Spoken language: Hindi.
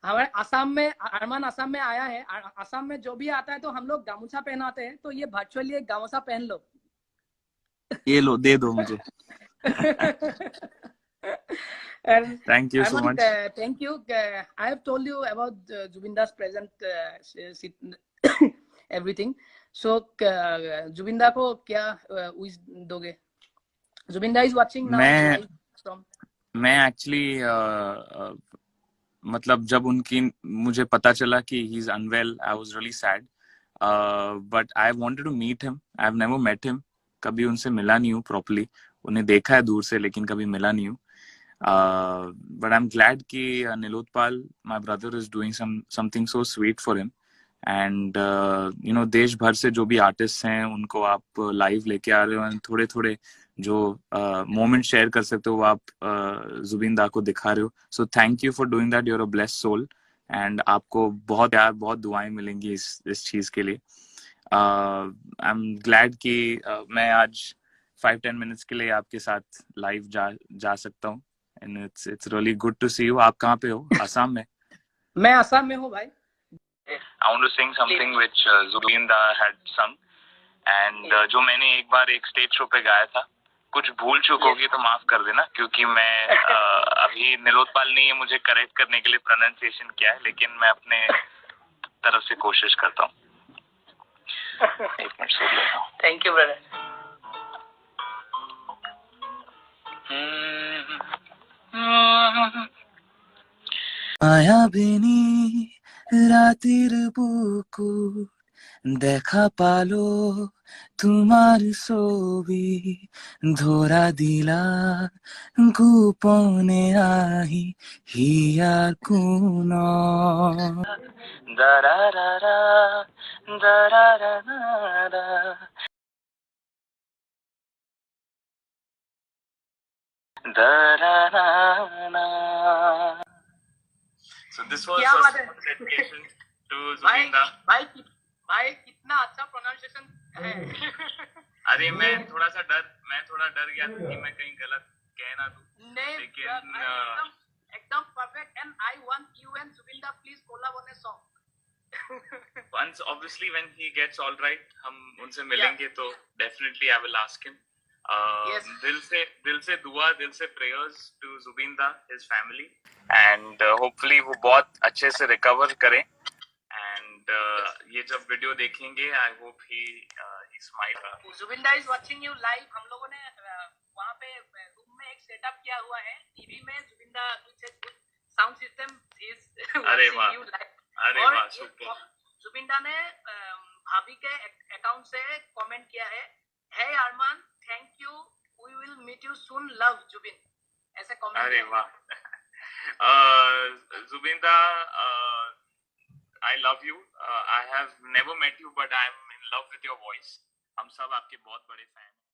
हमारे आसाम में, अरमान आसाम में आया है, आसाम में जो भी आता है तो हम लोग गामछा पहनाते हैं, तो ये वर्चुअली एक गामछा पहन लो। ये लो, दे दो मुझे। And thank you so Arman, much. thank you. I have told you about Jubinda's present everything. So Jubinda को क्या wish दोगे? Jubinda is watching now मैं live from. मैं एक्चुअली मतलब जब उनकी मुझे पता चला कि he is unwell, I was really sad, but I wanted to meet him. I have never met him, कभी उनसे मिला नहीं हूँ प्रॉपर्ली। उन्हें देखा है दूर से, लेकिन कभी मिला नहीं हूँ। बट आई एम ग्लैड कि Nilotpal, my brother, is doing something so sweet for him. And you know, देश भर से जो भी आर्टिस्ट हैं उनको आप लाइव लेके आ रहे हो, एंड थोड़े थोड़े जो मोमेंट शेयर कर सकते हो वो आप जुबिन दा को दिखा रहे हो। So thank you for doing that, you're a blessed soul. And आपको बहुत प्यार, बहुत दुआएं मिलेंगी इस चीज के लिए। आई एम ग्लैड कि मैं आज 5-10 मिनट्स के लिए आपके साथ लाइव जा सकता हूँ। And it's really good to see you. आप कहाँ पे हो? असम में? मैं असम में हूँ भाई। I want to sing something which Zubeen Da had sung, and जो मैंने एक बार एक स्टेज शो पे गाया था। कुछ भूल चूक होगी तो माफ कर देना, क्योंकि मैं अभी नीलोत्पल ने मुझे करेक्ट करने के लिए प्रोनाउंसिएशन किया है, लेकिन मैं अपने तरफ से कोशिश करता हूँ। एक मिनट सुन लेता हूँ। Thank you brother. মায়াবিনী রাতের বুকুর দেখা পালো তোমার ছবি, ধরা দিলা গোপনে আহি হিয়ার কোন। দারারারা, দারারারা। So this was क्या a बात है dedication to भाई। Zubeen Da. भाई कितना अच्छा प्रोनाउंसिएशन है। अरे मैं थोड़ा डर गया था कि मैं कहीं गलत कह ना दूं, नहीं लेकिन एकदम एकदम perfect. And I want you and Zubin da please collab on a song. once obviously when he gets all right, हम उनसे मिलेंगे तो definitely I will ask him. Yes. दिल से दुआ, दिल से prayers to Zubeen Da, his family, and hopefully वो बहुत अच्छे से recover करें। and ये जब वीडियो देखेंगे, I hope he smile. Zubin दा इज वाचिंग यू लाइव। हम लोगों ने वहाँ पे रूम में एक सेटअप किया हुआ है, टीवी में जुबिन दा विद साउंड सिस्टम इज अरे वाह, यू लाइव। अरे वाह, सुपर। जुबिन दा ने भाभी के अकाउंट से कमेंट किया है, hey Armaan thank you, we will meet you soon, love Zubin, ऐसे कमेंट। अरे वाह। जुबिन दा, I love you. I have never met you, but I am in love with your voice. हम सब आपके बहुत बड़े फैन हैं।